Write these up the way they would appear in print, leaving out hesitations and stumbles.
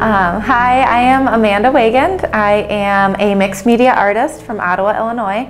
Hi, I am Amanda Weygand. I am a mixed media artist from Ottawa, Illinois.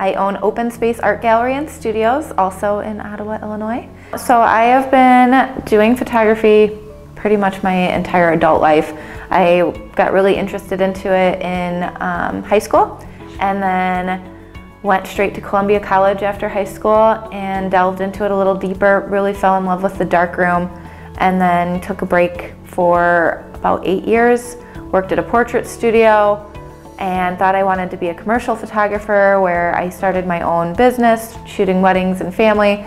I own Open Space Art Gallery and Studios, also in Ottawa, Illinois. So I have been doing photography pretty much my entire adult life. I got really interested into it in high school, and then went straight to Columbia College after high school and delved into it a little deeper, really fell in love with the darkroom, and then took a break for about 8 years, worked at a portrait studio, and thought I wanted to be a commercial photographer, where I started my own business, shooting weddings and family,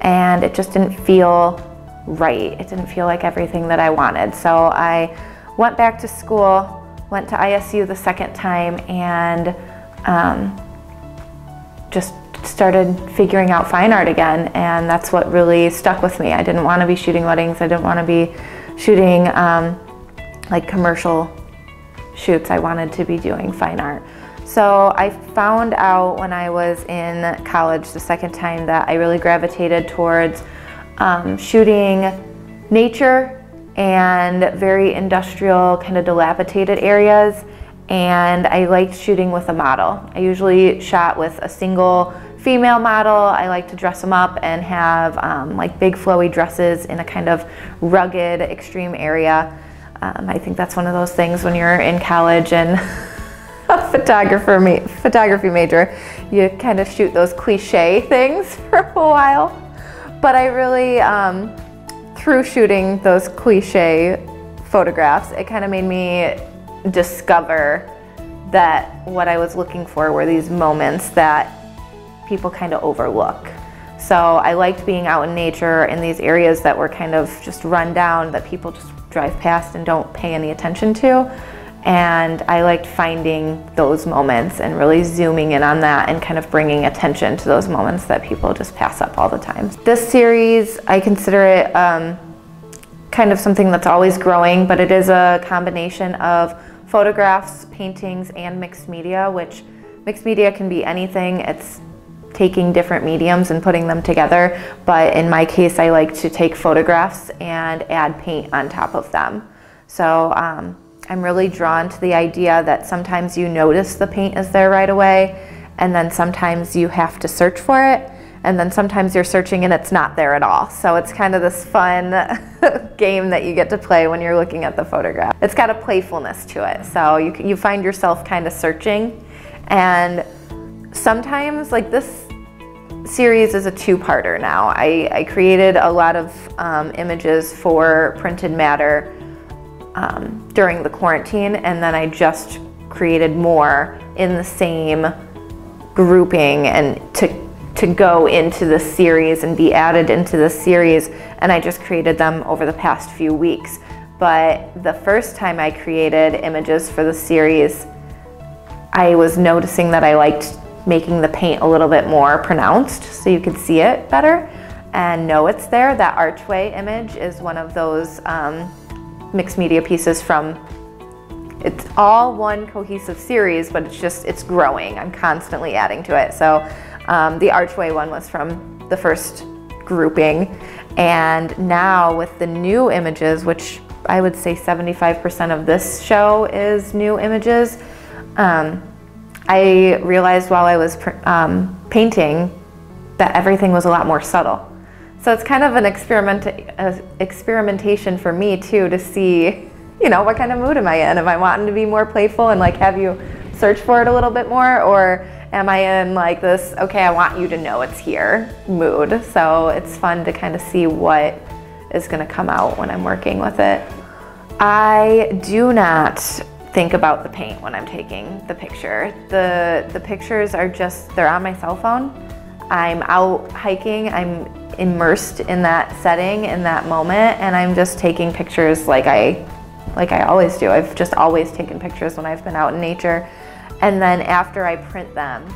and it just didn't feel right. It didn't feel like everything that I wanted. So I went back to school, went to ISU the second time, and just started figuring out fine art again, and that's what really stuck with me. I didn't want to be shooting weddings. I didn't want to be shooting like commercial shoots. I wanted to be doing fine art. So I found out when I was in college the second time that I really gravitated towards shooting nature and very industrial, kind of dilapidated areas, and I liked shooting with a model. I usually shot with a single female model. I like to dress them up and have like big flowy dresses in a kind of rugged, extreme area. I think that's one of those things when you're in college and a photography major, you kind of shoot those cliche things for a while. But I really, through shooting those cliche photographs, it kind of made me discover that what I was looking for were these moments that people kind of overlook. So I liked being out in nature in these areas that were kind of just run down, that people just drive past and don't pay any attention to. And I liked finding those moments and really zooming in on that and kind of bringing attention to those moments that people just pass up all the time. This series, I consider it kind of something that's always growing, but it is a combination of photographs, paintings, and mixed media, which mixed media can be anything. It's taking different mediums and putting them together, but in my case I like to take photographs and add paint on top of them. So I'm really drawn to the idea that sometimes you notice the paint is there right away, and then sometimes you have to search for it, and then sometimes you're searching and it's not there at all. So it's kind of this fun game that you get to play when you're looking at the photograph. It's got a playfulness to it, so you find yourself kind of searching. And sometimes, like this series is a two-parter now. I created a lot of images for printed matter during the quarantine, and then I just created more in the same grouping and to go into the series and be added into the series, and I just created them over the past few weeks. But the first time I created images for the series, I was noticing that I liked making the paint a little bit more pronounced so you could see it better and know it's there. That archway image is one of those mixed media pieces from, it's all one cohesive series, but it's growing. I'm constantly adding to it. So the archway one was from the first grouping, and now with the new images, which I would say 75% of this show is new images, I realized while I was painting that everything was a lot more subtle. So it's kind of an experimentation for me too, to see, you know, what kind of mood am I in? Am I wanting to be more playful and like have you search for it a little bit more, or am I in like this, okay, I want you to know it's here mood? So it's fun to kind of see what is going to come out when I'm working with it. I do not think about the paint when I'm taking the picture. The pictures are just, they're on my cell phone. I'm out hiking, I'm immersed in that setting, in that moment, and I'm just taking pictures like I always do. I've just always taken pictures when I've been out in nature. And then after I print them,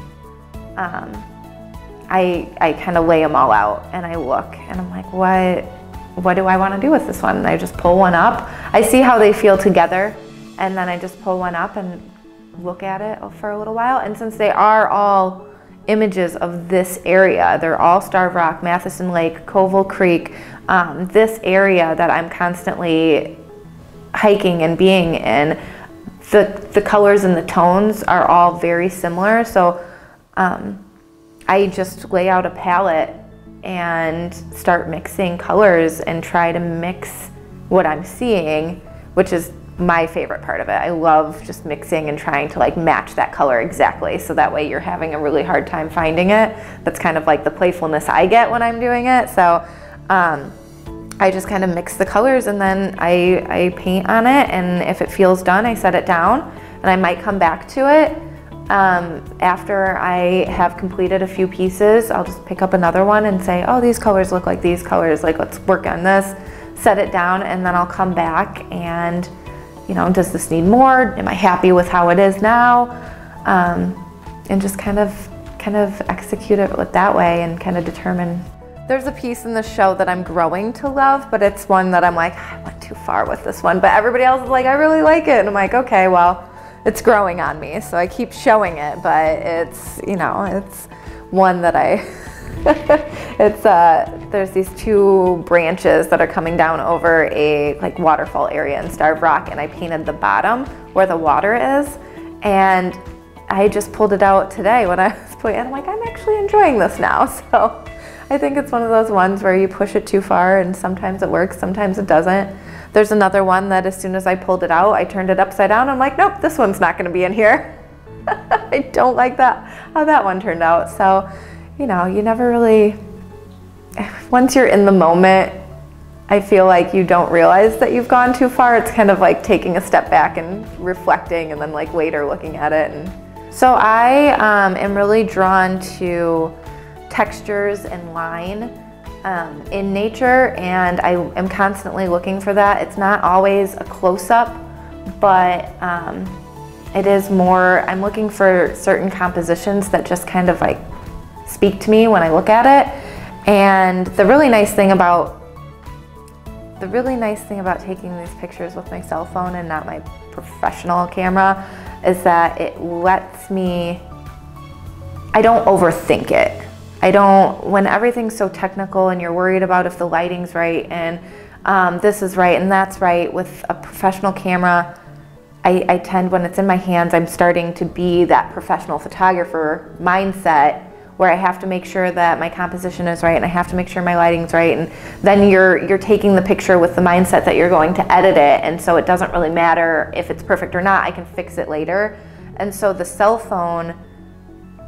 I kind of lay them all out and I look and I'm like, what do I want to do with this one? And I just pull one up. I see how they feel together, and then I just pull one up and look at it for a little while. And since they are all images of this area, they're all Starved Rock, Matheson Lake, Colville Creek, this area that I'm constantly hiking and being in, the colors and the tones are all very similar. So I just lay out a palette and start mixing colors and try to mix what I'm seeing, which is my favorite part of it. I love just mixing and trying to like match that color exactly, so that way you're having a really hard time finding it. That's kind of like the playfulness I get when I'm doing it. So I just kind of mix the colors, and then I paint on it, and if it feels done, I set it down, and I might come back to it after I have completed a few pieces. I'll just pick up another one and say, oh, these colors look like these colors, like let's work on this, set it down, and then I'll come back and, you know, does this need more? Am I happy with how it is now? And just kind of execute it with that way and kind of determine. There's a piece in the show that I'm growing to love, but it's one that I'm like, I went too far with this one, but everybody else is like, I really like it. And I'm like, okay, well, it's growing on me. So I keep showing it, but it's, you know, it's one that there's these two branches that are coming down over a like waterfall area in Starved Rock, and I painted the bottom where the water is, and I just pulled it out today when I was playing, and I'm like, I'm actually enjoying this now. So I think it's one of those ones where you push it too far, and sometimes it works, sometimes it doesn't. There's another one that as soon as I pulled it out, I turned it upside down. I'm like, nope, this one's not gonna be in here. I don't like that, how that one turned out. So, you know, you never really, once you're in the moment, I feel like you don't realize that you've gone too far. It's kind of like taking a step back and reflecting, and then like later looking at it. And so I am really drawn to textures and line in nature, and I am constantly looking for that. It's not always a close-up, but it is more, I'm looking for certain compositions that just kind of like speak to me when I look at it. And the really nice thing about taking these pictures with my cell phone and not my professional camera is that it lets me, I don't overthink it. When everything's so technical and you're worried about if the lighting's right and this is right and that's right, with a professional camera, I tend, when it's in my hands, I'm starting to be that professional photographer mindset where I have to make sure that my composition is right and I have to make sure my lighting's right, and then you're taking the picture with the mindset that you're going to edit it, and so it doesn't really matter if it's perfect or not, I can fix it later. And so the cell phone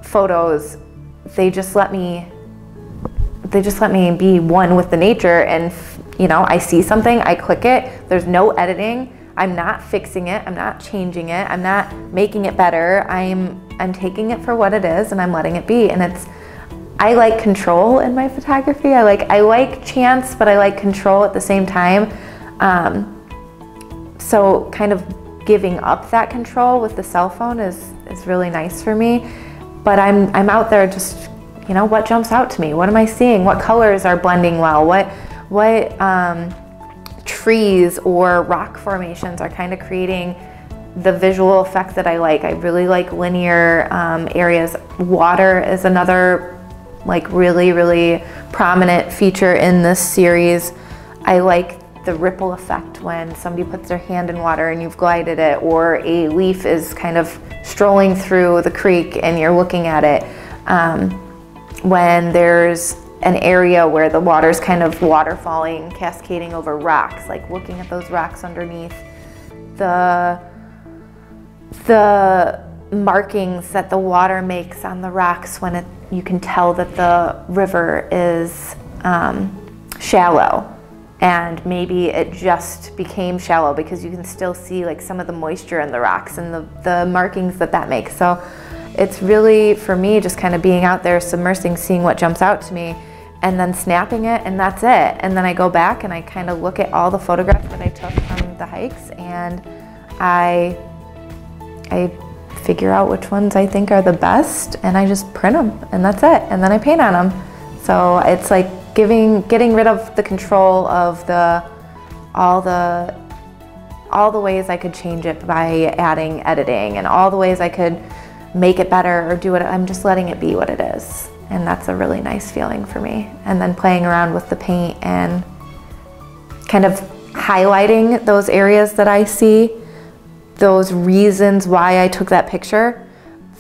photos, they just let me be one with the nature, and you know, I see something, I click it, there's no editing, I'm not fixing it, I'm not changing it, I'm not making it better, I'm taking it for what it is and I'm letting it be. And I like control in my photography. I like chance, but I like control at the same time. So kind of giving up that control with the cell phone is really nice for me. But I'm out there just, you know, what jumps out to me? What am I seeing? What colors are blending well? What trees or rock formations are kind of creating the visual effect that I like. I really like linear areas. Water is another like really prominent feature in this series. I like the ripple effect when somebody puts their hand in water and you've glided it, or a leaf is kind of strolling through the creek and you're looking at it. When there's an area where the water's kind of waterfalling, cascading over rocks, like looking at those rocks underneath, the markings that the water makes on the rocks when you can tell that the river is shallow, and maybe it just became shallow because you can still see like some of the moisture in the rocks and the markings that makes. So it's really, for me, just kind of being out there, submersing, seeing what jumps out to me, and then snapping it, and that's it. And then I go back and I kind of look at all the photographs that I took from the hikes, and I figure out which ones I think are the best, and I just print them, and that's it. And then I paint on them. So it's like getting rid of the control of all the ways I could change it by adding editing, and all the ways I could make it better or do it. I'm just letting it be what it is. And that's a really nice feeling for me. And then playing around with the paint and kind of highlighting those areas that I see, those reasons why I took that picture,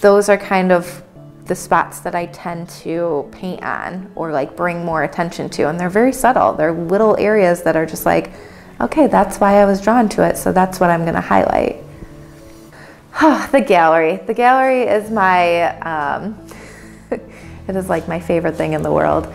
those are kind of the spots that I tend to paint on or like bring more attention to. And they're very subtle. They're little areas that are just like, okay, that's why I was drawn to it, so that's what I'm gonna highlight. The gallery. The gallery is my, it is like my favorite thing in the world.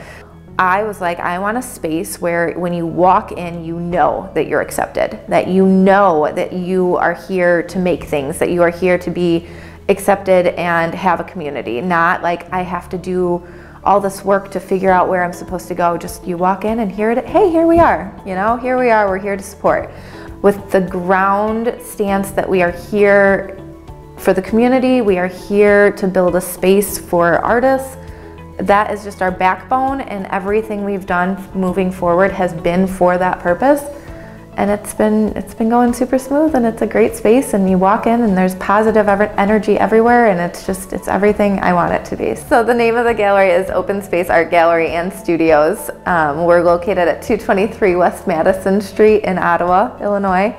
I was like, I want a space where when you walk in, you know that you're accepted, that you know that you are here to make things, that you are here to be accepted and have a community, not like I have to do all this work to figure out where I'm supposed to go. Just you walk in and hey, here we are, you know, here we are, we're here to support. With the ground stance that we are here for the community, we are here to build a space for artists. That is just our backbone, and everything we've done moving forward has been for that purpose. And it's been going super smooth, and it's a great space, and you walk in and there's positive energy everywhere, and it's everything I want it to be. So the name of the gallery is Open Space Art Gallery and Studios. We're located at 223 West Madison Street in Ottawa, Illinois.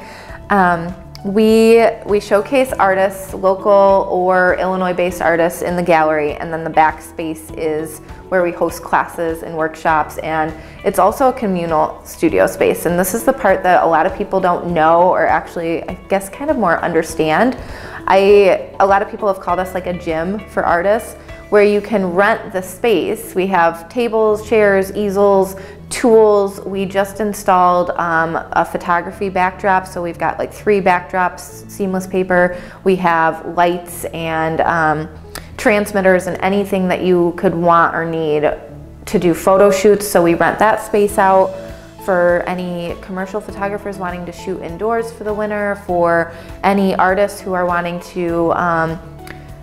We showcase artists, local or Illinois-based artists in the gallery, and then the back space is where we host classes and workshops, and it's also a communal studio space. And this is the part that a lot of people don't know, or actually, I guess, kind of more understand. A lot of people have called us like a gym for artists, where you can rent the space. We have tables, chairs, easels, tools. We just installed a photography backdrop, so we've got like 3 backdrops, seamless paper. We have lights and transmitters and anything that you could want or need to do photo shoots, so we rent that space out for any commercial photographers wanting to shoot indoors for the winter, for any artists who are wanting to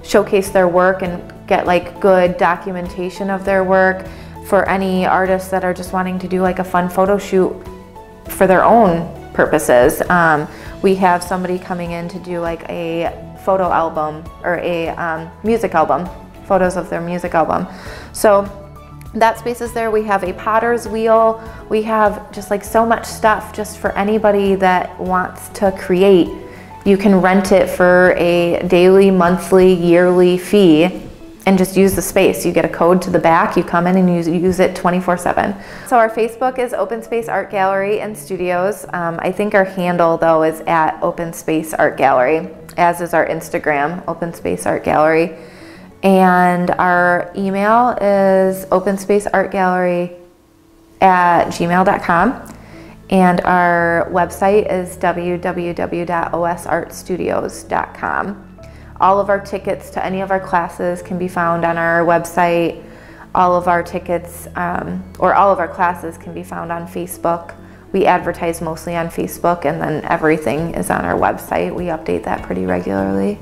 showcase their work and get like good documentation of their work, for any artists that are just wanting to do like a fun photo shoot for their own purposes. We have somebody coming in to do like a photo album or a music album, photos of their music album. So that space is there. We have a potter's wheel. We have just like so much stuff just for anybody that wants to create. You can rent it for a daily, monthly, yearly fee and just use the space. You get a code to the back, you come in and use it 24/7. So our Facebook is Open Space Art Gallery and Studios. I think our handle though is at Open Space Art Gallery, as is our Instagram, Open Space Art Gallery. And our email is openspaceartgallery@gmail.com. And our website is www.osartstudios.com. All of our tickets to any of our classes can be found on our website. All of our tickets, or all of our classes can be found on Facebook. We advertise mostly on Facebook, and then everything is on our website. We update that pretty regularly.